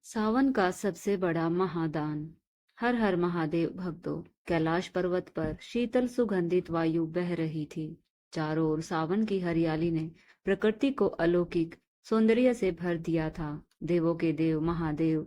सावन का सबसे बड़ा महादान। हर हर महादेव भक्तों। कैलाश पर्वत पर शीतल सुगंधित वायु बह रही थी। चारों ओर सावन की हरियाली ने प्रकृति को अलौकिक सौंदर्य से भर दिया था। देवों के देव महादेव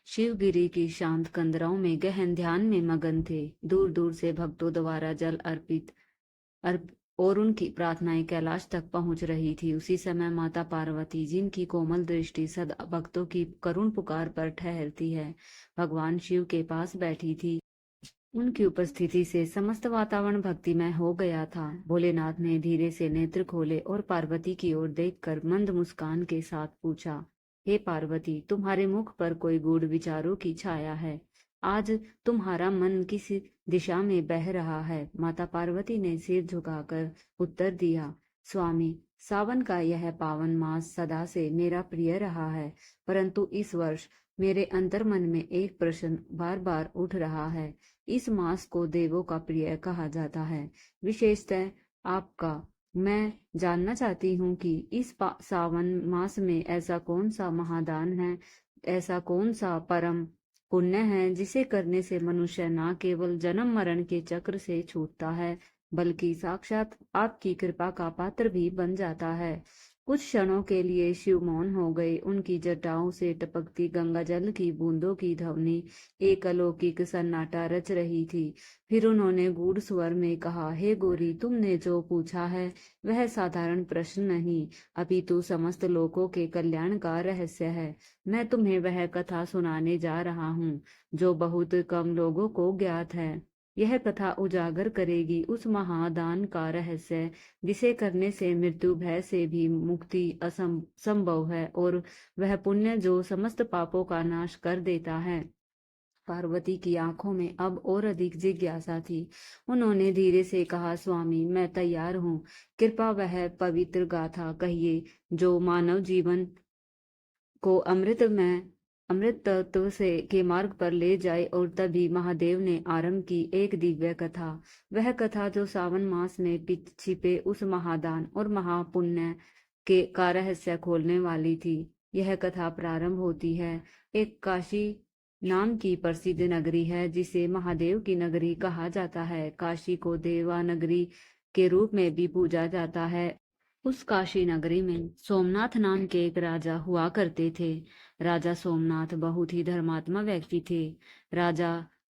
शिवगिरी की शांत कंदराओं में गहन ध्यान में मगन थे। दूर दूर से भक्तों द्वारा जल अर्प और उनकी प्रार्थनाएं कैलाश तक पहुंच रही थी। उसी समय माता पार्वती, जिनकी कोमल दृष्टि सदा भक्तों की करुण पुकार पर ठहरती है, भगवान शिव के पास बैठी थी। उनकी उपस्थिति से समस्त वातावरण भक्तिमय हो गया था। भोलेनाथ ने धीरे से नेत्र खोले और पार्वती की ओर देखकर मंद मुस्कान के साथ पूछा, हे पार्वती, तुम्हारे मुख पर कोई गूढ़ विचारों की छाया है। आज तुम्हारा मन किस दिशा में बह रहा है? माता पार्वती ने सिर झुकाकर उत्तर दिया, स्वामी, सावन का यह पावन मास सदा से मेरा प्रिय रहा है, परंतु इस वर्ष मेरे अंतर्मन में एक प्रश्न बार बार उठ रहा है। इस मास को देवों का प्रिय कहा जाता है, विशेषतः आपका। मैं जानना चाहती हूँ कि इस सावन मास में ऐसा कौन सा महादान है, ऐसा कौन सा परम पुण्य है, जिसे करने से मनुष्य न केवल जन्म मरण के चक्र से छूटता है, बल्कि साक्षात आपकी कृपा का पात्र भी बन जाता है। कुछ क्षणों के लिए शिव मौन हो गए। उनकी जटाओं से टपकती गंगा जल की बूंदों की ध्वनि एक अलौकिक सन्नाटा रच रही थी। फिर उन्होंने गूढ़ स्वर में कहा, हे गौरी, तुमने जो पूछा है वह साधारण प्रश्न नहीं, अपितु समस्त लोगों के कल्याण का रहस्य है। मैं तुम्हें वह कथा सुनाने जा रहा हूँ जो बहुत कम लोगों को ज्ञात है। यह कथा उजागर करेगी उस महादान का रहस्य, जिसे करने से मृत्यु भय से भी मुक्ति असंभव है, और वह पुण्य जो समस्त पापों का नाश कर देता है। पार्वती की आंखों में अब और अधिक जिज्ञासा थी। उन्होंने धीरे से कहा, स्वामी, मैं तैयार हूँ। कृपा वह पवित्र गाथा कहिए जो मानव जीवन को अमृत तत्व से के मार्ग पर ले जाए। और तभी महादेव ने आरंभ की एक दिव्य कथा, वह कथा जो सावन मास में छिपे उस महादान और महापुण्य के का रहस्य खोलने वाली थी। यह कथा प्रारंभ होती है। एक काशी नाम की प्रसिद्ध नगरी है, जिसे महादेव की नगरी कहा जाता है। काशी को देवा नगरी के रूप में भी पूजा जाता है। उस काशी नगरी में सोमनाथ नाम के एक राजा हुआ करते थे। राजा सोमनाथ बहुत ही धर्मात्मा व्यक्ति थे। राजा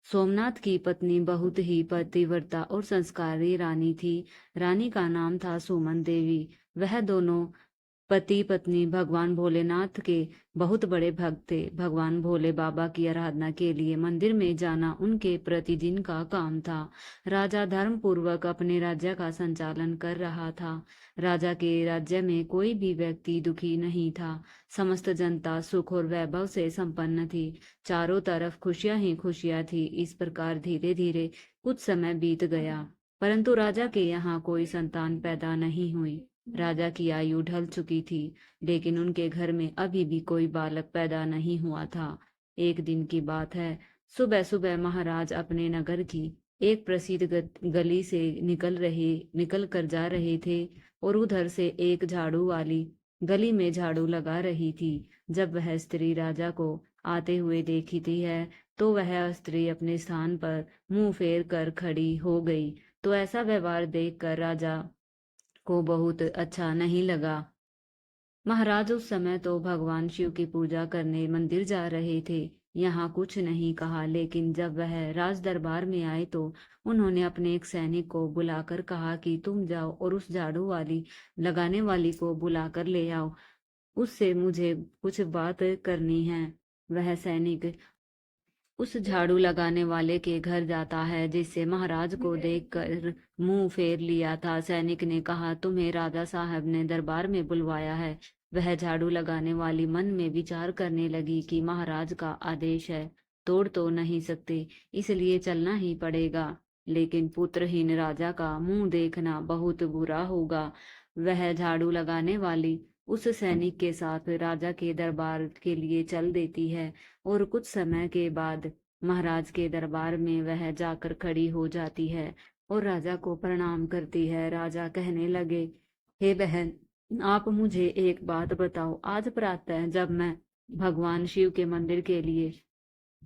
सोमनाथ की पत्नी बहुत ही पतिव्रता और संस्कारी रानी थी। रानी का नाम था सुमन देवी। वह दोनों पति पत्नी भगवान भोलेनाथ के बहुत बड़े भक्त थे। भगवान भोले बाबा की आराधना के लिए मंदिर में जाना उनके प्रतिदिन का काम था। राजा धर्म पूर्वक अपने राज्य का संचालन कर रहा था। राजा के राज्य में कोई भी व्यक्ति दुखी नहीं था। समस्त जनता सुख और वैभव से संपन्न थी। चारों तरफ खुशियां ही खुशियां थी। इस प्रकार धीरे धीरे कुछ समय बीत गया, परंतु राजा के यहाँ कोई संतान पैदा नहीं हुई। राजा की आयु ढल चुकी थी, लेकिन उनके घर में अभी भी कोई बालक पैदा नहीं हुआ था। एक दिन की बात है। सुबह सुबह महाराज अपने नगर की एक प्रसिद्ध गली से निकल कर जा रहे थे, और उधर से एक झाड़ू वाली गली में झाड़ू लगा रही थी। जब वह स्त्री राजा को आते हुए देखती है, तो वह स्त्री अपने स्थान पर मुंह फेर कर खड़ी हो गई। तो ऐसा व्यवहार देखकर राजा को बहुत अच्छा नहीं लगा। महाराज उस समय तो भगवान शिव की पूजा करने मंदिर जा रहे थे। यहाँ कुछ नहीं कहा, लेकिन जब वह राज दरबार में आए तो उन्होंने अपने एक सैनिक को बुलाकर कहा कि तुम जाओ और उस झाड़ू वाली लगाने वाली को बुलाकर ले आओ, उससे मुझे कुछ बात करनी है। वह सैनिक उस झाड़ू लगाने वाले के घर जाता है, जिससे महाराज को देखकर मुंह फेर लिया था। सैनिक ने कहा, तुम्हें राजा साहब ने दरबार में बुलवाया है। वह झाड़ू लगाने वाली मन में विचार करने लगी कि महाराज का आदेश है, तोड़ तो नहीं सकते, इसलिए चलना ही पड़ेगा। लेकिन पुत्रहीन राजा का मुंह देखना बहुत बुरा होगा। वह झाड़ू लगाने वाली उस सैनिक के साथ राजा के दरबार के लिए चल देती है, और कुछ समय के बाद महाराज के दरबार में वह जाकर खड़ी हो जाती है और राजा को प्रणाम करती है। राजा कहने लगे, हे बहन, आप मुझे एक बात बताओ। आज प्रातः जब मैं भगवान शिव के मंदिर के लिए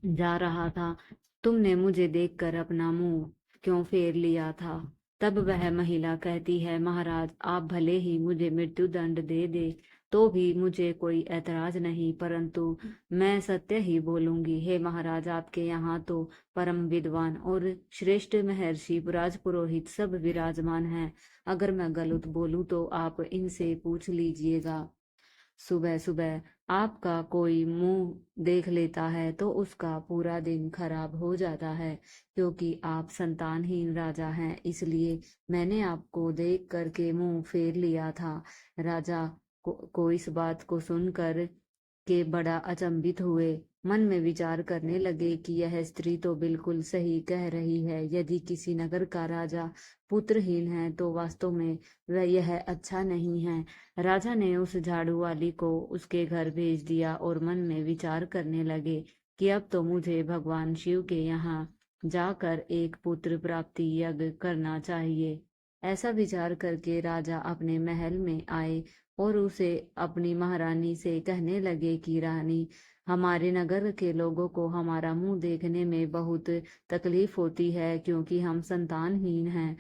जा रहा था, तुमने मुझे देखकर अपना मुंह क्यों फेर लिया था? तब वह महिला कहती है, महाराज, आप भले ही मुझे मृत्यु दंड दे दे तो भी मुझे कोई ऐतराज नहीं, परंतु मैं सत्य ही बोलूंगी। हे महाराज, आपके यहाँ तो परम विद्वान और श्रेष्ठ महर्षि राजपुरोहित सब विराजमान हैं। अगर मैं गलत बोलूं तो आप इनसे पूछ लीजिएगा। सुबह सुबह आपका कोई मुंह देख लेता है तो उसका पूरा दिन खराब हो जाता है, क्योंकि आप संतानहीन राजा हैं, इसलिए मैंने आपको देख करके मुंह फेर लिया था। राजा को इस बात को सुनकर के बड़ा अचंभित हुए। मन में विचार करने लगे कि यह स्त्री तो बिल्कुल सही कह रही है। यदि किसी नगर का राजा पुत्रहीन है तो वास्तव में वह यह अच्छा नहीं है। राजा ने उस झाड़ू वाली को उसके घर भेज दिया और मन में विचार करने लगे कि अब तो मुझे भगवान शिव के यहाँ जाकर एक पुत्र प्राप्ति यज्ञ करना चाहिए। ऐसा विचार करके राजा अपने महल में आए और उसे अपनी महारानी से कहने लगे कि रानी, हमारे नगर के लोगों को हमारा मुंह देखने में बहुत तकलीफ होती है, क्योंकि हम संतानहीन हैं,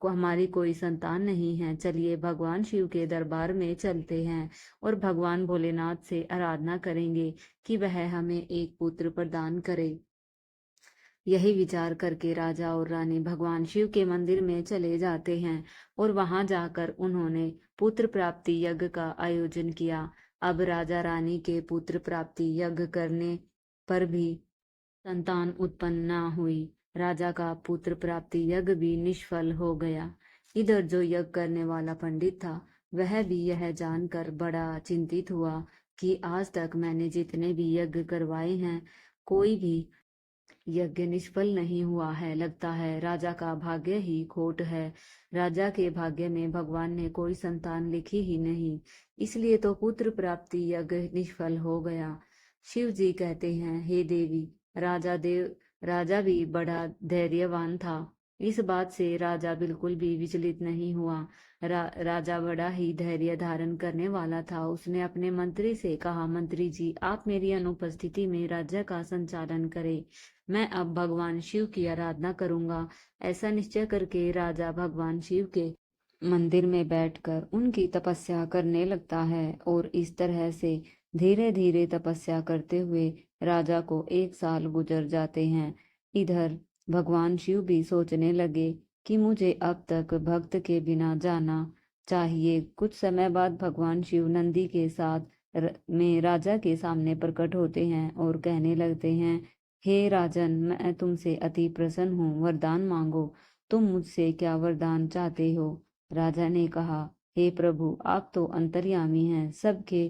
को हमारी कोई संतान नहीं है। चलिए भगवान शिव के दरबार में चलते हैं और भगवान भोलेनाथ से आराधना करेंगे कि वह हमें एक पुत्र प्रदान करे। यही विचार करके राजा और रानी भगवान शिव के मंदिर में चले जाते हैं और वहां जाकर उन्होंने पुत्र प्राप्ति यज्ञ का आयोजन किया। अब राजा रानी के पुत्र प्राप्ति यज्ञ करने पर भी संतान उत्पन्न न हुई। राजा का पुत्र प्राप्ति यज्ञ भी निष्फल हो गया। इधर जो यज्ञ करने वाला पंडित था, वह भी यह जानकर बड़ा चिंतित हुआ कि आज तक मैंने जितने भी यज्ञ करवाए हैं, कोई भी यज्ञ निष्फल नहीं हुआ है। लगता है राजा का भाग्य ही खोट है। राजा के भाग्य में भगवान ने कोई संतान लिखी ही नहीं, इसलिए तो पुत्र प्राप्ति यज्ञ निष्फल हो गया। शिव जी कहते हैं, हे देवी, राजा भी बड़ा धैर्यवान था। इस बात से राजा बिल्कुल भी विचलित नहीं हुआ। राजा बड़ा ही धैर्य धारण करने वाला था। उसने अपने मंत्री से कहा, मंत्री जी, आप मेरी अनुपस्थिति में राज्य का संचालन करें। मैं अब भगवान शिव की आराधना करूंगा। ऐसा निश्चय करके राजा भगवान शिव के मंदिर में बैठकर उनकी तपस्या करने लगता है और इस तरह से धीरे धीरे तपस्या करते हुए राजा को 1 साल गुजर जाते हैं। इधर भगवान शिव भी सोचने लगे कि मुझे अब तक भक्त के बिना जाना चाहिए। कुछ समय बाद भगवान शिव नंदी के साथ में राजा के सामने प्रकट होते हैं और कहने लगते हैं, हे राजन, मैं तुमसे अति प्रसन्न हूँ, वरदान मांगो। तुम मुझसे क्या वरदान चाहते हो? राजा ने कहा, हे प्रभु, आप तो अंतर्यामी हैं, सबके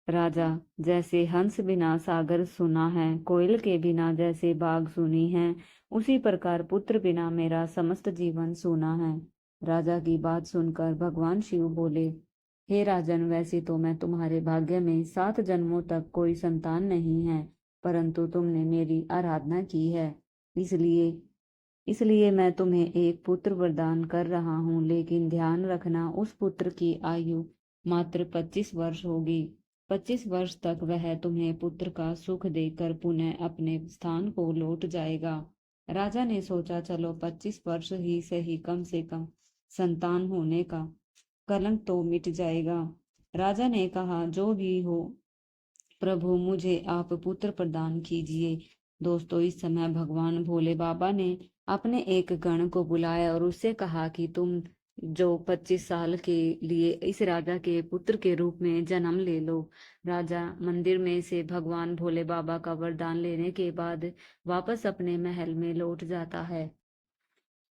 राजा। जैसे हंस बिना सागर सुना है, कोयल के बिना जैसे बाग सुनी है, उसी प्रकार पुत्र बिना मेरा समस्त जीवन सुना है। राजा की बात सुनकर भगवान शिव बोले, हे राजन, वैसे तो मैं तुम्हारे भाग्य में 7 जन्मों तक कोई संतान नहीं है, परंतु तुमने मेरी आराधना की है, इसलिए इसलिए मैं तुम्हें एक पुत्र वरदान कर रहा हूँ। लेकिन ध्यान रखना, उस पुत्र की आयु मात्र 25 वर्ष होगी। 25 वर्ष तक वह तुम्हें पुत्र का सुख देकर पुनः अपने स्थान को लौट जाएगा। राजा ने सोचा, चलो 25 वर्ष ही सही, कम से कम संतान होने का कलंक तो मिट जाएगा। राजा ने कहा, जो भी हो प्रभु, मुझे आप पुत्र प्रदान कीजिए। दोस्तों, इस समय भगवान भोले बाबा ने अपने एक गण को बुलाया और उससे कहा कि तुम जो 25 साल के लिए इस राजा के पुत्र के रूप में जन्म ले लो। राजा मंदिर में से भगवान भोले बाबा का वरदान लेने के बाद वापस अपने महल में लौट जाता है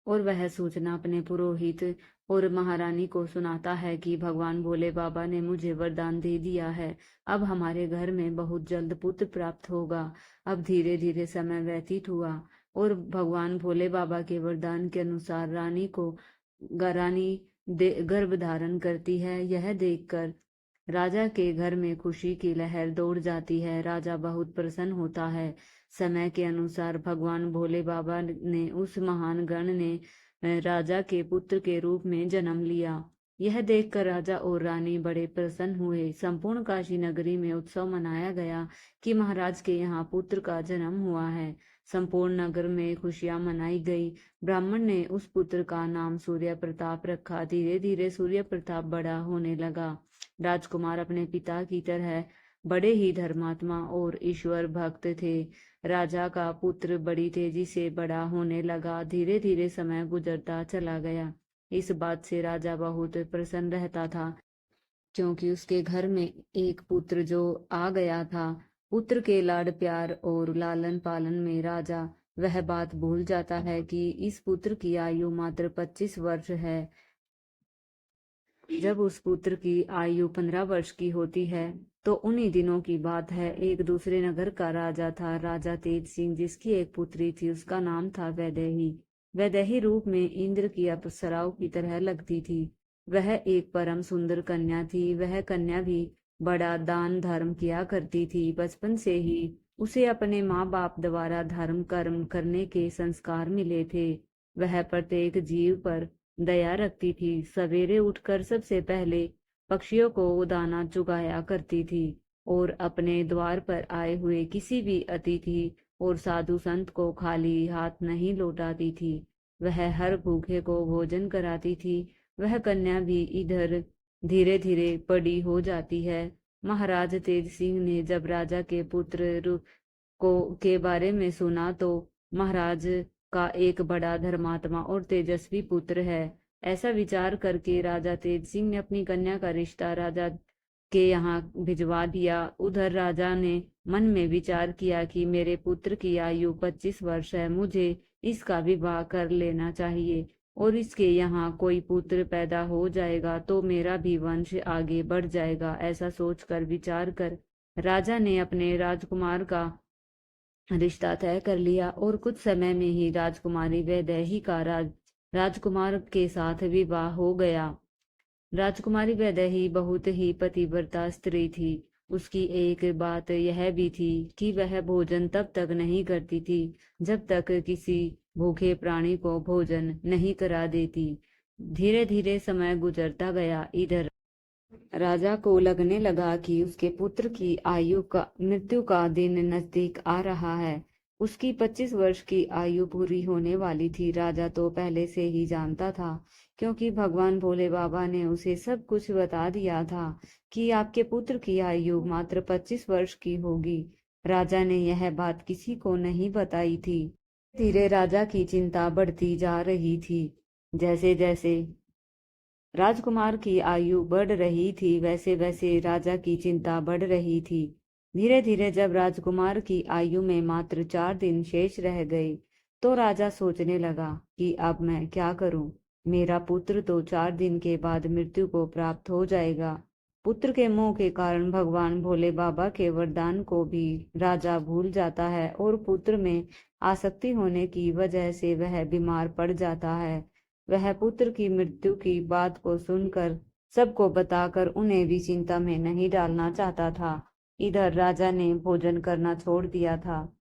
और वह सूचना अपने पुरोहित और महारानी को सुनाता है कि भगवान भोले बाबा ने मुझे वरदान दे दिया है। अब हमारे घर में बहुत जल्द पुत्र प्राप्त होगा। अब धीरे धीरे समय व्यतीत हुआ और भगवान भोले बाबा के वरदान के अनुसार रानी गर्भ धारण करती है। यह देखकर राजा के घर में खुशी की लहर दौड़ जाती है। राजा बहुत प्रसन्न होता है। समय के अनुसार भगवान भोले बाबा ने उस महान गण ने राजा के पुत्र के रूप में जन्म लिया। यह देखकर राजा और रानी बड़े प्रसन्न हुए। संपूर्ण काशी नगरी में उत्सव मनाया गया कि महाराज के यहाँ पुत्र का जन्म हुआ है। संपूर्ण नगर में खुशियां मनाई गई। ब्राह्मण ने उस पुत्र का नाम सूर्य प्रताप रखा। धीरे धीरे सूर्य प्रताप बड़ा होने लगा। राजकुमार अपने पिता की तरह बड़े ही धर्मात्मा और ईश्वर भक्त थे। राजा का पुत्र बड़ी तेजी से बड़ा होने लगा। धीरे धीरे समय गुजरता चला गया। इस बात से राजा बहुत प्रसन्न रहता था, क्योंकि उसके घर में एक पुत्र जो आ गया था। पुत्र के लाड प्यार और लालन पालन में राजा वह बात भूल जाता है कि इस पुत्र की आयु मात्र 25 वर्ष है। जब उस पुत्र की आयु 15 वर्ष की होती है तो उन्हीं दिनों की बात है। एक दूसरे नगर का राजा था, राजा तेज सिंह, जिसकी एक पुत्री थी। उसका नाम था वैदेही। वैदेही रूप में इंद्र की अप्सराओं की तरह लगती थी। वह एक परम सुंदर कन्या थी। वह कन्या भी बड़ा दान धर्म किया करती थी। बचपन से ही उसे अपने माँ बाप द्वारा धर्म कर्म करने के संस्कार मिले थे। वह प्रत्येक जीव पर दया रखती थी। सवेरे उठकर सबसे पहले पक्षियों को दाना चुगाया करती थी और अपने द्वार पर आए हुए किसी भी अतिथि और साधु संत को खाली हाथ नहीं लौटाती थी। वह हर भूखे को भोजन कराती थी। वह कन्या भी इधर धीरे धीरे बड़ी हो जाती है। महाराज तेज सिंह ने जब राजा के पुत्र को के बारे में सुना तो महाराज का एक बड़ा धर्मात्मा और तेजस्वी पुत्र है, ऐसा विचार करके राजा तेज सिंह ने अपनी कन्या का रिश्ता राजा के यहाँ भिजवा दिया। उधर राजा ने मन में विचार किया कि मेरे पुत्र की आयु 25 वर्ष है, मुझे इसका विवाह कर लेना चाहिए और इसके यहाँ कोई पुत्र पैदा हो जाएगा तो मेरा भी वंश आगे बढ़ जाएगा। ऐसा सोचकर विचार कर राजा ने अपने राजकुमार का रिश्ता तय कर लिया और कुछ समय में ही राजकुमारी वैदेही का राजकुमार के साथ विवाह हो गया। राजकुमारी वैदेही बहुत ही पतिव्रता स्त्री थी। उसकी एक बात यह भी थी कि वह भोजन तब तक नहीं करती थी जब तक किसी भूखे प्राणी को भोजन नहीं करा देती। धीरे धीरे समय गुजरता गया। इधर राजा को लगने लगा कि उसके पुत्र की मृत्यु का दिन नजदीक आ रहा है। उसकी 25 वर्ष की आयु पूरी होने वाली थी। राजा तो पहले से ही जानता था, क्योंकि भगवान भोले बाबा ने उसे सब कुछ बता दिया था कि आपके पुत्र की आयु मात्र 25 वर्ष की होगी। राजा ने यह बात किसी को नहीं बताई थी। धीरे राजा की चिंता बढ़ती जा रही थी। जैसे जैसे राजकुमार की आयु बढ़ रही थी वैसे वैसे राजा की चिंता बढ़ रही थी। धीरे धीरे जब राजकुमार की आयु में मात्र 4 दिन शेष रह गए तो राजा सोचने लगा कि अब मैं क्या करूं। मेरा पुत्र तो 4 दिन के बाद मृत्यु को प्राप्त हो जाएगा। पुत्र के मोह के कारण भगवान भोले बाबा के वरदान को भी राजा भूल जाता है और पुत्र में आसक्ति होने की वजह से वह बीमार पड़ जाता है। वह पुत्र की मृत्यु की बात को सुनकर सबको बताकर उन्हें भी चिंता में नहीं डालना चाहता था। इधर राजा ने भोजन करना छोड़ दिया था।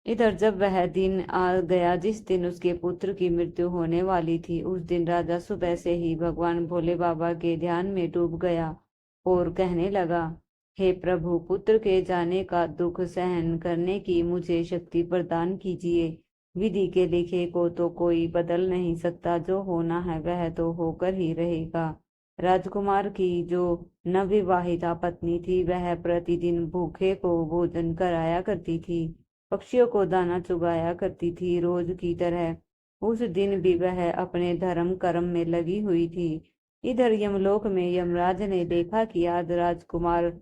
इधर जब वह दिन आ गया जिस दिन उसके पुत्र की मृत्यु होने वाली थी, उस दिन राजा सुबह से ही भगवान भोले बाबा के ध्यान में डूब गया और कहने लगा, हे प्रभु, पुत्र के जाने का दुख सहन करने की मुझे शक्ति प्रदान कीजिए। विधि के लिखे को तो कोई बदल नहीं सकता, जो होना है वह तो होकर ही रहेगा। राजकुमार की जो नवविवाहिता पत्नी थी वह प्रतिदिन भूखे को भोजन कराया करती थी, पक्षियों को दाना चुगाया करती थी। रोज की तरह उस दिन भी वह अपने धर्म कर्म में लगी हुई थी। इधर यमलोक में यमराज ने देखा कि आज राजकुमार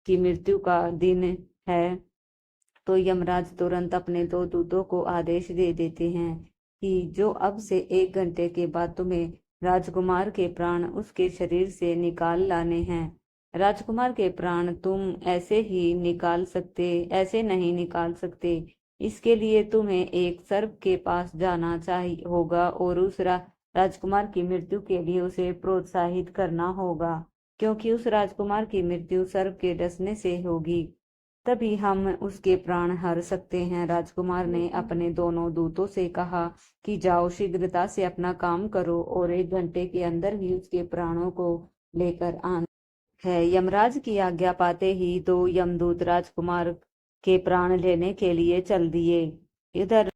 की मृत्यु का दिन है तो यमराज तुरंत अपने 2 दूतों को आदेश दे देते हैं कि जो अब से 1 घंटे के बाद तुम्हें राजकुमार के प्राण उसके शरीर से निकाल लाने हैं। राजकुमार के प्राण तुम ऐसे नहीं निकाल सकते। इसके लिए तुम्हें एक सर्प के पास जाना चाहिए होगा और उस राजकुमार की मृत्यु के लिए उसे प्रोत्साहित करना होगा, क्योंकि उस राजकुमार की मृत्यु सर्प के डसने से होगी। तभी हम उसके प्राण हर सकते हैं। राजकुमार ने अपने दोनों दूतों से कहा कि जाओ, शीघ्रता से अपना काम करो और 1 घंटे के अंदर ही उसके प्राणों को लेकर आना है। यमराज की आज्ञा पाते ही 2 यमदूत राजकुमार के प्राण लेने के लिए चल दिए। इधर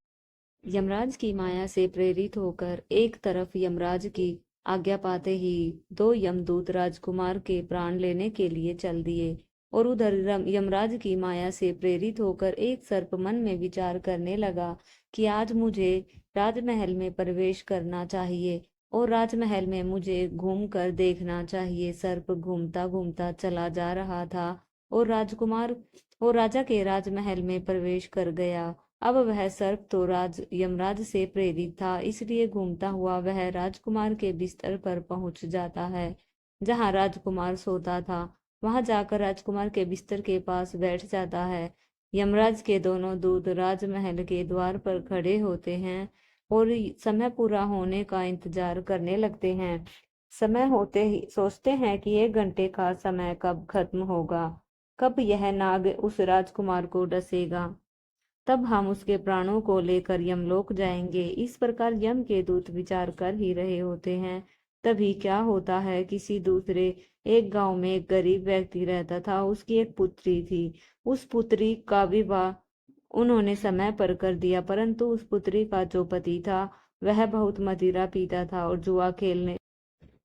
यमराज की माया से प्रेरित होकर एक तरफ यमराज की आज्ञा पाते ही 2 यमदूत राजकुमार के प्राण लेने के लिए चल दिए, और उधर यमराज की माया से प्रेरित होकर एक सर्प मन में विचार करने लगा कि आज मुझे राजमहल में प्रवेश करना चाहिए और राजमहल में मुझे घूम कर देखना चाहिए। सर्प घूमता घूमता चला जा रहा था और राजकुमार और राजा के राजमहल में प्रवेश कर गया। अब वह सर्प तो यमराज से प्रेरित था, इसलिए घूमता हुआ वह राजकुमार के बिस्तर पर पहुंच जाता है। जहां राजकुमार सोता था वहां जाकर राजकुमार के बिस्तर के पास बैठ जाता है। यमराज के दोनों दूत राजमहल के द्वार पर खड़े होते हैं और समय पूरा होने का इंतजार करने लगते हैं। समय होते ही सोचते हैं कि 1 घंटे का समय कब खत्म होगा, कब यह नाग उस राजकुमार को डसेगा, तब हम उसके प्राणों को लेकर यमलोक जाएंगे। इस प्रकार यम के दूत विचार कर ही रहे होते हैं। तभी क्या होता है, किसी दूसरे एक गांव में एक गरीब व्यक्ति रहता था। उसकी एक पुत्री थी। उस पुत्री का विवाह उन्होंने समय पर कर दिया, परंतु उस पुत्री का जो पति था वह बहुत मदिरा पीता था और जुआ खेलने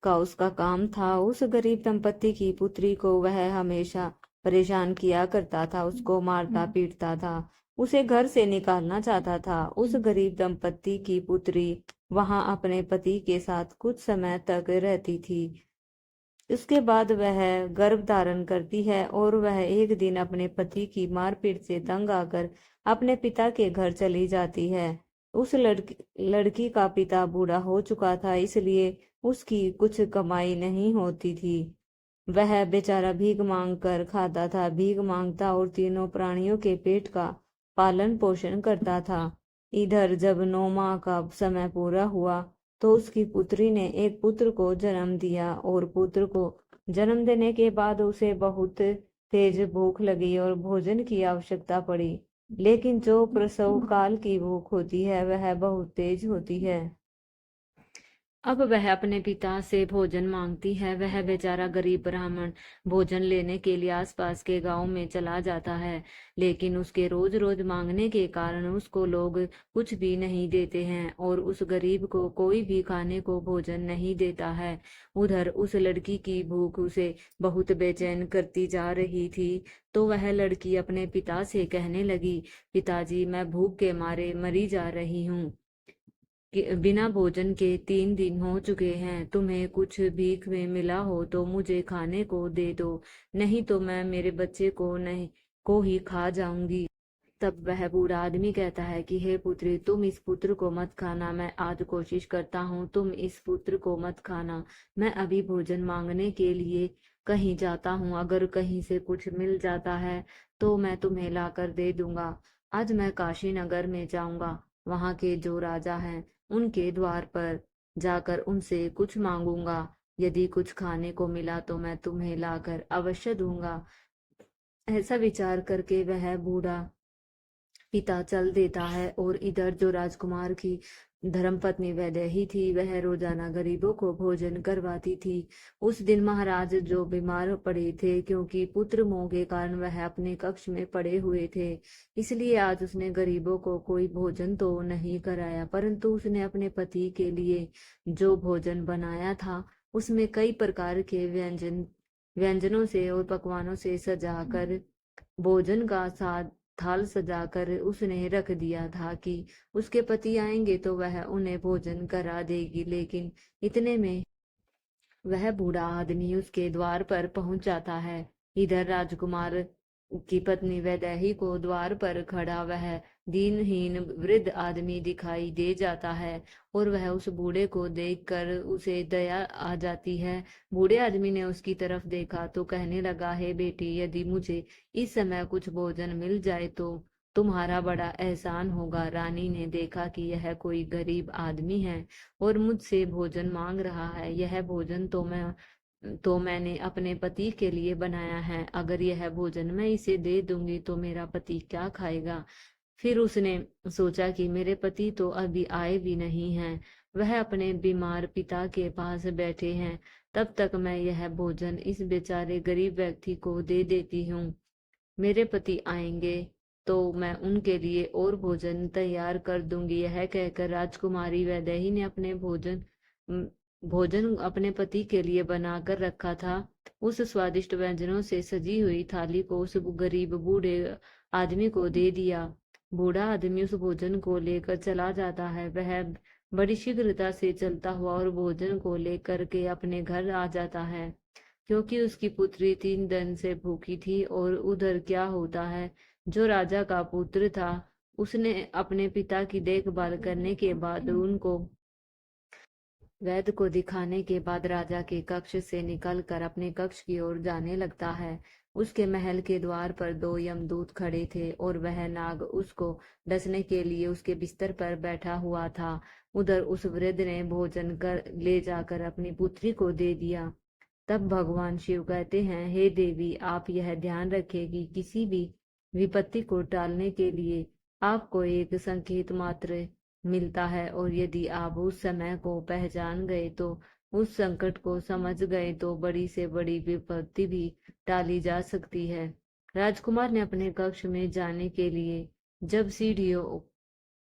का उसका काम था। उस गरीब दंपति की पुत्री को वह हमेशा परेशान किया करता था, उसको मारता पीटता था, उसे घर से निकालना चाहता था। उस गरीब दंपति की पुत्री वहां अपने पति के साथ कुछ समय तक रहती थी। उसके बाद वह गर्भ धारण करती है और वह एक दिन अपने पति की मारपीट से तंग आकर अपने पिता के घर चली जाती है। उस लड़की का पिता बूढ़ा हो चुका था, इसलिए उसकी कुछ कमाई नहीं होती थी। वह बेचारा भीख मांग कर खाता था, भीख मांगता और तीनों प्राणियों के पेट का पालन पोषण करता था। इधर जब 9 माह का समय पूरा हुआ तो उसकी पुत्री ने एक पुत्र को जन्म दिया, और पुत्र को जन्म देने के बाद उसे बहुत तेज भूख लगी और भोजन की आवश्यकता पड़ी। लेकिन जो प्रसव काल की भूख होती है वह बहुत तेज होती है। अब वह अपने पिता से भोजन मांगती है। वह बेचारा गरीब ब्राह्मण भोजन लेने के लिए आसपास के गांव में चला जाता है, लेकिन उसके रोज रोज मांगने के कारण उसको लोग कुछ भी नहीं देते हैं और उस गरीब को कोई भी खाने को भोजन नहीं देता है। उधर उस लड़की की भूख उसे बहुत बेचैन करती जा रही थी, तो वह लड़की अपने पिता से कहने लगी, पिताजी, मैं भूख के मारे मरी जा रही हूँ। बिना भोजन के 3 दिन हो चुके हैं। तुम्हें कुछ भीख में मिला हो तो मुझे खाने को दे दो, नहीं तो मैं मेरे बच्चे को ही खा जाऊंगी। तब वह बूढ़ा आदमी कहता है कि हे पुत्री, तुम इस पुत्र को मत खाना, मैं आज कोशिश करता हूँ, तुम इस पुत्र को मत खाना। मैं अभी भोजन मांगने के लिए कहीं जाता हूँ, अगर कहीं से कुछ मिल जाता है तो मैं तुम्हें लाकर दे दूंगा। आज मैं काशी नगर में जाऊंगा, वहां के जो राजा हैं उनके द्वार पर जाकर उनसे कुछ मांगूंगा। यदि कुछ खाने को मिला तो मैं तुम्हें लाकर अवश्य दूंगा। ऐसा विचार करके वह बूढ़ा पिता चल देता है, और इधर जो राजकुमार की धर्मपत्नी वैदेही थी वह रोजाना गरीबों को भोजन करवाती थी। उस दिन महाराज जो बीमार पड़े थे, क्योंकि पुत्र मोह के कारण वह अपने कक्ष में पड़े हुए थे, इसलिए आज उसने गरीबों को कोई भोजन तो नहीं कराया, परंतु उसने अपने पति के लिए जो भोजन बनाया था उसमें कई प्रकार के व्यंजनों से और पकवानों से सजाकर भोजन का साथ थाल सजाकर उसने रख दिया था कि उसके पति आएंगे तो वह उन्हें भोजन करा देगी। लेकिन इतने में वह बूढ़ा आदमी उसके द्वार पर पहुंच जाता है। इधर राजकुमार की पत्नी वैदेही को द्वार पर खड़ा वह दीनहीन वृद्ध आदमी दिखाई दे जाता है, और वह उस बूढ़े को देखकर उसे दया आ जाती है। बूढ़े आदमी ने उसकी तरफ देखा तो कहने लगा, हे बेटी, यदि मुझे इस समय कुछ भोजन मिल जाए तो तुम्हारा बड़ा एहसान होगा। रानी ने देखा कि यह कोई गरीब आदमी है और मुझसे भोजन मांग रहा है। यह भोजन तो मैं तो मैंने अपने पति के लिए बनाया है। अगर यह भोजन मैं इसे दे दूंगी तो मेरा पति क्या खाएगा? फिर उसने सोचा कि मेरे पति तो अभी आए भी नहीं हैं, वह अपने बीमार पिता के पास बैठे हैं। तब तक मैं यह भोजन इस बेचारे गरीब व्यक्ति को दे देती हूँ। मेरे पति आएंगे तो मैं उनके लिए और भोजन तैयार कर दूंगी। यह कहकर राजकुमारी वैदेही ने अपने भोजन अपने पति के लिए बनाकर रखा था। उस स्वादिष्ट व्यंजनों से सजी हुई थाली को उस गरीब बूढ़े आदमी को दे दिया। बूढ़ा आदमी उस भोजन को लेकर चला जाता है। वह बड़ी शीघ्रता से चलता हुआ और भोजन को लेकर के अपने घर आ जाता है, क्योंकि उसकी पुत्री 3 दिन से भूखी थी। और उधर क्या होता है, जो राजा का पुत्र था उसने अपने पिता की देखभाल करने के बाद उनको वैद्य को दिखाने के बाद राजा के कक्ष से निकलकर अपने कक्ष की ओर जाने लगता है। उसके महल के द्वार पर 2 यमदूत खड़े थे और वह नाग उसको डसने के लिए उसके बिस्तर पर बैठा हुआ था। उधर उस वृद्ध ने भोजन कर ले जाकर अपनी पुत्री को दे दिया। तब भगवान शिव कहते हैं, हे देवी, आप यह ध्यान रखें कि किसी भी विपत्ति को टालने के लिए आपको एक संकेत मात्र मिलता है, और यदि आप उस समय को पहचान गए तो उस संकट को समझ गए तो बड़ी से बड़ी विपत्ति भी टाली जा सकती है। राजकुमार ने अपने कक्ष में जाने के लिए जब सीढ़ियों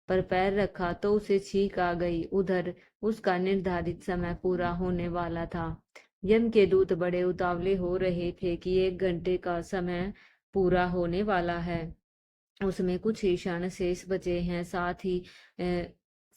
पर पैर रखा तो उसे छींक आ गई। उधर उसका निर्धारित समय पूरा होने वाला था। यम के दूत बड़े उतावले हो रहे थे कि 1 घंटे का समय पूरा होने वाला है, उसमें कुछ ही क्षण शेष बचे हैं।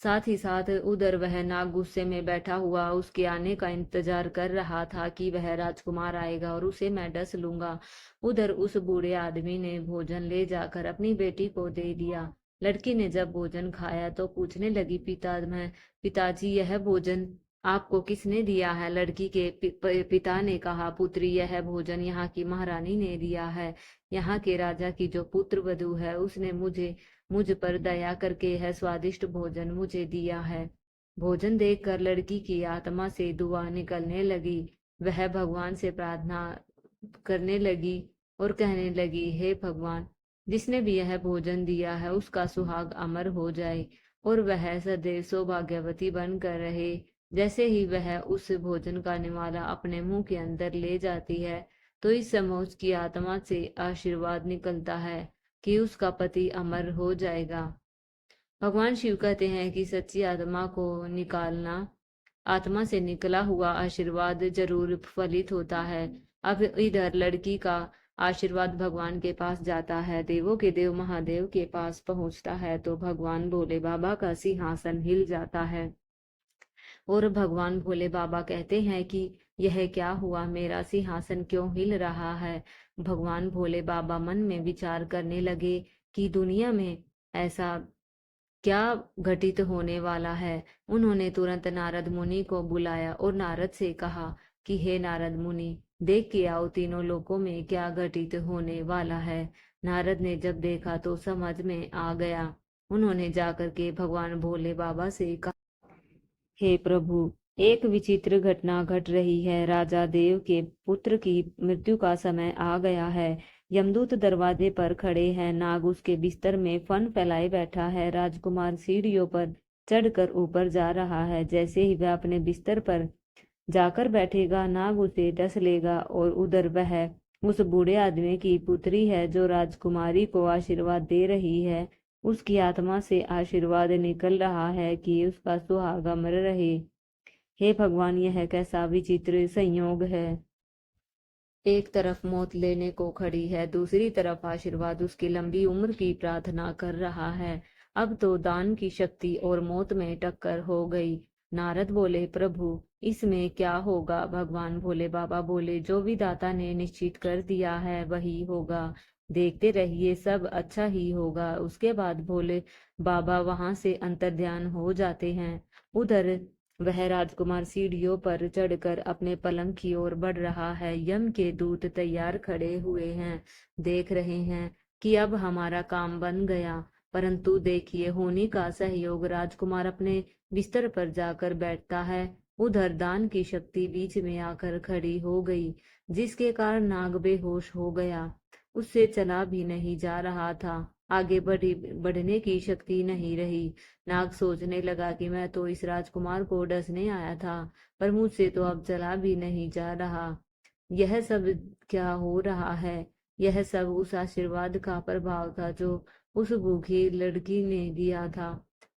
साथ उधर वह नाग गुस्से में बैठा हुआ उसके आने का इंतजार कर रहा था कि वह राजकुमार आएगा और उसे मैं डस लूंगा। उधर उस बूढ़े आदमी ने भोजन ले जाकर अपनी बेटी को दे दिया। लड़की ने जब भोजन खाया तो पूछने लगी, पिताजी, यह भोजन आपको किसने दिया है? लड़की के पिता ने कहा, पुत्री, यह भोजन यहाँ की महारानी ने दिया है। यहाँ के राजा की जो पुत्र वधू है उसने मुझ पर दया करके यह स्वादिष्ट भोजन मुझे दिया है। भोजन देखकर लड़की की आत्मा से दुआ निकलने लगी। वह भगवान से प्रार्थना करने लगी और कहने लगी, हे भगवान, जिसने भी यह भोजन दिया है उसका सुहाग अमर हो जाए और वह सदैव सौभाग्यवती बनकर रहे। जैसे ही वह उस भोजन का निवाला अपने मुंह के अंदर ले जाती है तो इस समय उसकी आत्मा से आशीर्वाद निकलता है कि उसका पति अमर हो जाएगा। भगवान शिव कहते हैं कि सच्ची आत्मा को निकालना, आत्मा से निकला हुआ आशीर्वाद जरूर फलित होता है। अब इधर लड़की का आशीर्वाद भगवान के पास जाता है, देवों के देव महादेव के पास पहुंचता है तो भगवान भोले बाबा का सिंहासन हिल जाता है और भगवान भोले बाबा कहते हैं कि यह क्या हुआ, मेरा सिंहासन क्यों हिल रहा है? भगवान भोले बाबा मन में विचार करने लगे कि दुनिया में ऐसा क्या घटित होने वाला है। उन्होंने तुरंत नारद मुनि को बुलाया और नारद से कहा कि हे नारद मुनि, देख के आओ तीनों लोकों में क्या घटित होने वाला है। नारद ने जब देखा तो समझ में आ गया। उन्होंने जाकर के भगवान भोले बाबा से कहा, हे प्रभु, एक विचित्र घटना घट रही है। राजा देव के पुत्र की मृत्यु का समय आ गया है। यमदूत दरवाजे पर खड़े हैं। नाग उसके बिस्तर में फन फैलाए बैठा है। राजकुमार सीढ़ियों पर चढ़कर ऊपर जा रहा है। जैसे ही वह अपने बिस्तर पर जाकर बैठेगा नाग उसे डस लेगा। और उधर वह उस बूढ़े आदमी की पुत्री है जो राजकुमारी को आशीर्वाद दे रही है। उसकी आत्मा से आशीर्वाद निकल रहा है कि उसका सुहाग अमर रहे। हे भगवान, यह कैसा विचित्र संयोग है। एक तरफ मौत लेने को खड़ी है, दूसरी तरफ आशीर्वाद उसकी लंबी उम्र की प्रार्थना कर रहा है। अब तो दान की शक्ति और मौत में टक्कर हो गई। नारद बोले, प्रभु, इसमें क्या होगा? भगवान भोले बाबा बोले, जो विधाता ने निश्चित कर दिया है वही होगा। देखते रहिए, सब अच्छा ही होगा। उसके बाद भोले बाबा वहां से अंतर्ध्यान हो जाते हैं। उधर वह राजकुमार सीढ़ियों पर चढ़कर अपने पलंग की ओर बढ़ रहा है। यम के दूत तैयार खड़े हुए हैं, देख रहे हैं कि अब हमारा काम बन गया। परंतु देखिए, होनी का सहयोग। राजकुमार अपने बिस्तर पर जाकर बैठता है उधर दान की शक्ति बीच में आकर खड़ी हो गई, जिसके कारण नाग बेहोश हो गया। उससे चला भी नहीं जा रहा था, आगे बढ़ने की शक्ति नहीं रही। नाग सोचने लगा कि मैं तो इस राजकुमार को डसने आया था, पर मुझसे तो अब चला भी नहीं जा रहा। यह सब क्या हो रहा है? यह सब उस आशीर्वाद का प्रभाव था जो उस भूखी लड़की ने दिया था।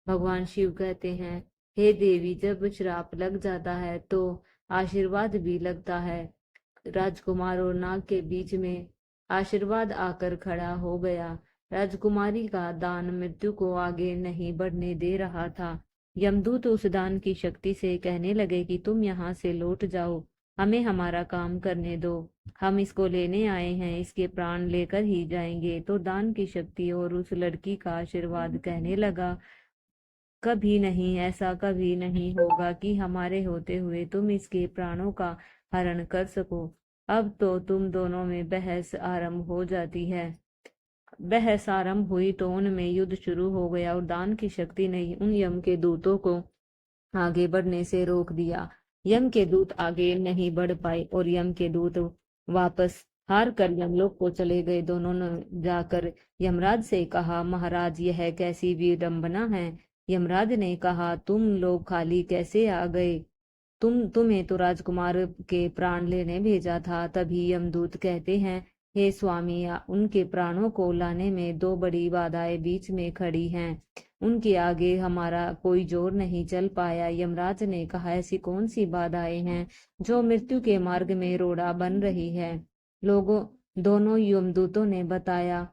भगवान शिव कहते हैं, हे देवी, जब श्राप लग जाता है तो आशीर्वाद भी लगता है। राजकुमार और नाग के बीच में आशीर्वाद आकर खड़ा हो गया। राजकुमारी का दान मृत्यु को आगे नहीं बढ़ने दे रहा था। यमदूत उस दान की शक्ति से कहने लगे कि तुम यहाँ से लौट जाओ, हमें हमारा काम करने दो। हम इसको लेने आए हैं, इसके प्राण लेकर ही जाएंगे। तो दान की शक्ति और उस लड़की का आशीर्वाद कहने लगा, कभी नहीं, ऐसा कभी नहीं होगा कि हमारे होते हुए तुम इसके प्राणों का हरण कर सको। अब तो तुम दोनों में बहस आरंभ हो जाती है। बहस आरंभ हुई तो उनमें युद्ध शुरू हो गया और दान की शक्ति ने उन यम के दूतों को आगे बढ़ने से रोक दिया। यम के दूत आगे नहीं बढ़ पाए और यम के दूत वापस हार कर यमलोक को चले गए। दोनों ने जाकर यमराज से कहा, महाराज, यह कैसी विडंबना है। यमराज ने कहा, तुम लोग खाली कैसे आ गए? तुम्हें तो राजकुमार के प्राण लेने भेजा था। तभी यमदूत कहते हैं, हे स्वामी, उनके प्राणों को लाने में दो बड़ी बाधाएं बीच में खड़ी हैं। उनके आगे हमारा कोई जोर नहीं चल पाया। यमराज ने कहा, ऐसी कौन सी बाधाएं हैं जो मृत्यु के मार्ग में रोड़ा बन रही है? लोगों दोनों यमदूतों ने बताया,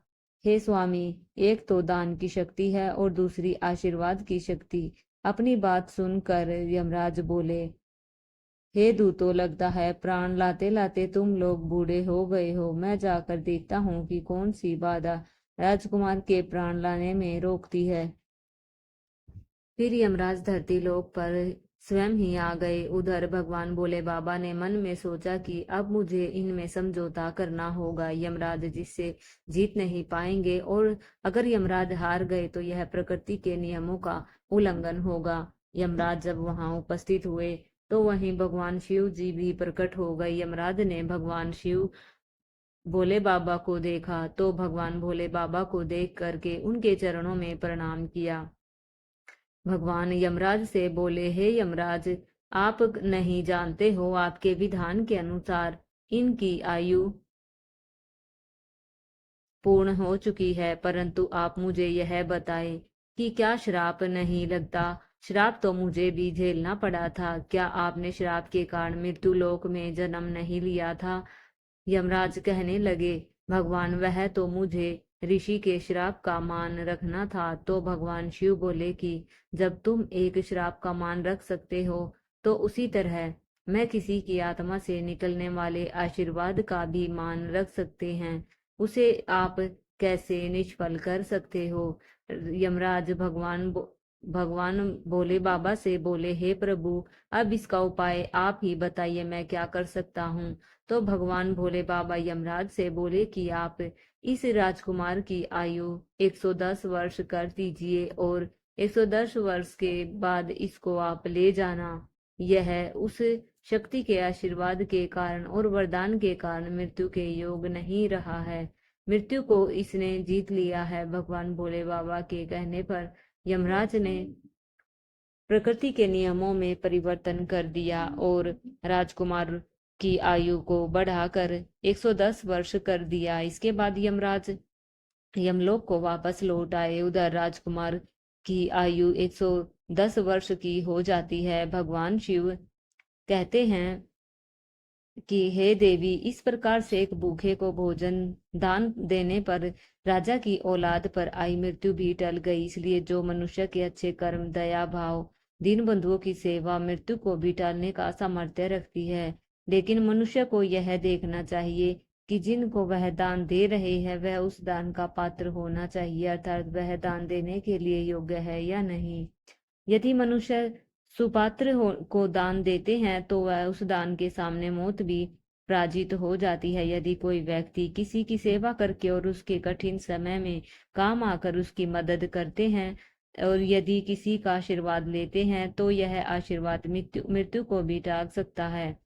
हे स्वामी, एक तो दान की शक्ति है और दूसरी आशीर्वाद की शक्ति। अपनी बात सुनकर यमराज बोले, हे दूतों, लगता है प्राण लाते लाते तुम लोग बूढ़े हो गए हो। मैं जाकर देखता हूँ कि कौन सी बाधा राजकुमार के प्राण लाने में रोकती है। फिर यमराज धरती लोक पर स्वयं ही आ गए। उधर भगवान भोले बाबा ने मन में सोचा कि अब मुझे इनमें समझौता करना होगा। यमराज जिससे जीत नहीं पाएंगे, और अगर यमराज हार गए तो यह प्रकृति के नियमों का उल्लंघन होगा। यमराज जब वहां उपस्थित हुए तो वहीं भगवान शिव जी भी प्रकट हो गए। यमराज ने भगवान शिव भोले बाबा को देखा तो भगवान भोले बाबा को देख करके उनके चरणों में प्रणाम किया। भगवान यमराज से बोले, हे यमराज, आप नहीं जानते हो, आपके विधान के अनुसार इनकी आयु पूर्ण हो चुकी है, परंतु आप मुझे यह बताएं कि क्या श्राप नहीं लगता? श्राप तो मुझे भी झेलना पड़ा था। क्या आपने श्राप के कारण मृत्यु लोक में जन्म नहीं लिया था? यमराज कहने लगे, भगवान, वह तो मुझे ऋषि के श्राप का मान रखना था। तो भगवान शिव बोले कि जब तुम एक श्राप का मान रख सकते हो, तो उसी तरह मैं किसी की आत्मा से निकलने वाले आशीर्वाद का भी मान रख सकते हैं। उसे आप कैसे निष्फल कर सकते हो? यमराज भगवान भोले बाबा से बोले, हे प्रभु, अब इसका उपाय आप ही बताइए, मैं क्या कर सकता हूँ? तो भगवान भोले बाबा यमराज से बोले कि आप इस राजकुमार की आयु 110 वर्ष कर दीजिए और 110 वर्ष के बाद इसको आप ले जाना। यह उस शक्ति के आशीर्वाद के कारण और वरदान के कारण मृत्यु के योग नहीं रहा है। मृत्यु को इसने जीत लिया है। भगवान भोले बाबा के कहने पर यमराज ने प्रकृति के नियमों में परिवर्तन कर दिया और राजकुमार की आयु को बढ़ाकर 110 वर्ष कर दिया। इसके बाद यमराज यमलोक को वापस लौट आए। उधर राजकुमार की आयु 110 वर्ष की हो जाती है। भगवान शिव कहते हैं कि हे देवी, इस प्रकार से एक भूखे को भोजन दान देने पर राजा की औलाद पर आई मृत्यु भी टल गई। इसलिए जो मनुष्य के अच्छे कर्म, दया भाव, दीन बंधुओं की सेवा मृत्यु को भी टालने का सामर्थ्य रखती है। लेकिन मनुष्य को यह देखना चाहिए कि जिनको वह दान दे रहे हैं वह उस दान का पात्र होना चाहिए, अर्थात वह दान देने के लिए योग्य है या नहीं। यदि मनुष्य को दान देते हैं तो वह उस दान के सामने मौत भी पराजित हो जाती है। यदि कोई व्यक्ति किसी की सेवा करके और उसके कठिन समय में काम आकर उसकी मदद करते हैं और यदि किसी का आशीर्वाद लेते हैं तो यह आशीर्वाद मृत्यु मृत्यु को भी टाल सकता है।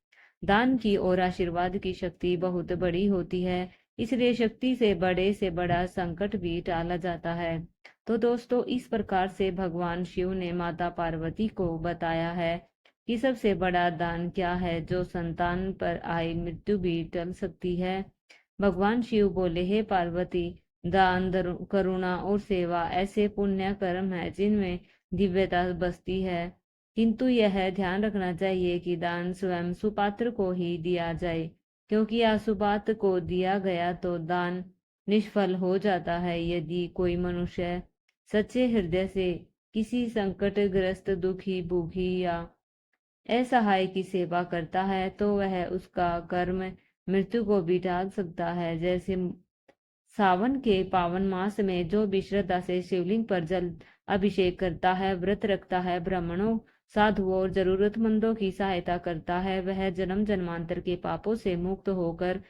दान की और आशीर्वाद की शक्ति बहुत बड़ी होती है, इसलिए शक्ति से बड़ा संकट भी टाला जाता है। तो दोस्तों, इस प्रकार से भगवान शिव ने माता पार्वती को बताया है कि सबसे बड़ा दान क्या है, जो संतान पर आई मृत्यु भी टल सकती है। भगवान शिव बोले, हे पार्वती, दान, करुणा और सेवा ऐसे पुण्य कर्म है जिनमें दिव्यता बसती है, किंतु यह ध्यान रखना चाहिए कि दान स्वयं सुपात्र को ही दिया जाए, क्योंकि असुपात्र को दिया गया तो दान निष्फल हो जाता है। यदि कोई मनुष्य सच्चे हृदय से किसी संकटग्रस्त, दुखी, भूखी या असहाय की सेवा करता है तो वह उसका कर्म मृत्यु को भी टाल सकता है। जैसे सावन के पावन मास में जो भी श्रद्धा से शिवलिंग पर जल अभिषेक करता है, व्रत रखता है, ब्राह्मणों, साधुओं और जरूरतमंदों की सहायता करता है, वह जन्म जन्मांतर के पापों से मुक्त होकर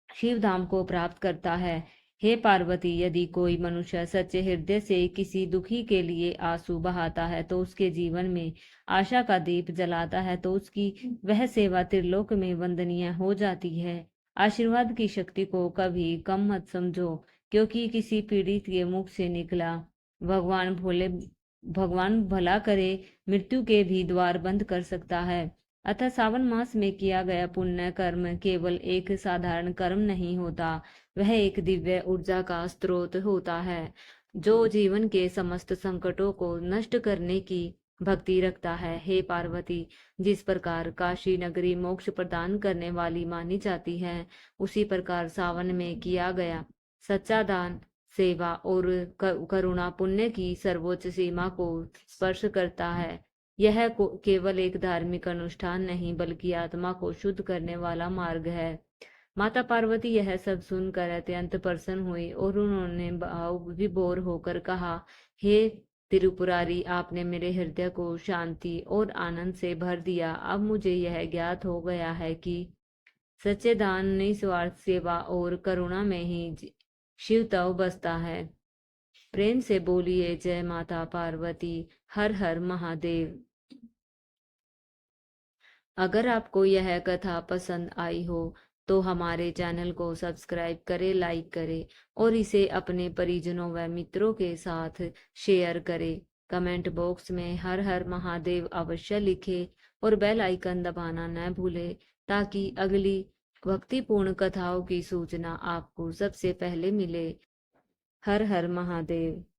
शिव धाम को प्राप्त करता है। हे पार्वती, यदि कोई मनुष्य सच्चे हृदय से किसी दुखी के लिए आंसू बहाता है, तो उसके जीवन में आशा का दीप जलाता है, तो उसकी वह सेवा त्रिलोक में वंदनीय हो जाती है। आशीर्वाद की शक्ति को कभी कम मत समझो, क्योंकि किसी पीड़ित के मुख से निकला भगवान भला करे मृत्यु के भी द्वार बंद कर सकता है। अतः सावन मास में किया गया पुण्य कर्म केवल एक साधारण कर्म नहीं होता, वह एक दिव्य ऊर्जा का स्रोत होता है, जो जीवन के समस्त संकटों को नष्ट करने की भक्ति रखता है। हे पार्वती, जिस प्रकार काशी नगरी मोक्ष प्रदान करने वाली मानी जाती है, उसी प्रकार सावन में किया गया सच्चा दान, सेवा और करुणा पुण्य की सर्वोच्च सीमा को स्पर्श करता है। यह केवल एक धार्मिक अनुष्ठान नहीं, बल्कि आत्मा को शुद्ध करने वाला मार्ग है। माता पार्वती यह सब सुनकर अत्यंत प्रसन्न हुई और उन्होंने भाव विभोर होकर कहा, हे त्रिपुरारी, आपने मेरे हृदय को शांति और आनंद से भर दिया। अब मुझे यह ज्ञात हो गया है कि सच्चे दान, निस्वार्थ सेवा और करुणा में ही शिव तव बसता है। प्रेम से बोलिए जय माता पार्वती, हर हर महादेव। अगर आपको यह कथा पसंद आई हो तो हमारे चैनल को सब्सक्राइब करें, लाइक करें और इसे अपने परिजनों व मित्रों के साथ शेयर करें। कमेंट बॉक्स में हर हर महादेव अवश्य लिखें और बेल आइकन दबाना न भूलें, ताकि अगली भक्तिपूर्ण कथाओं की सूचना आपको सबसे पहले मिले। हर हर महादेव।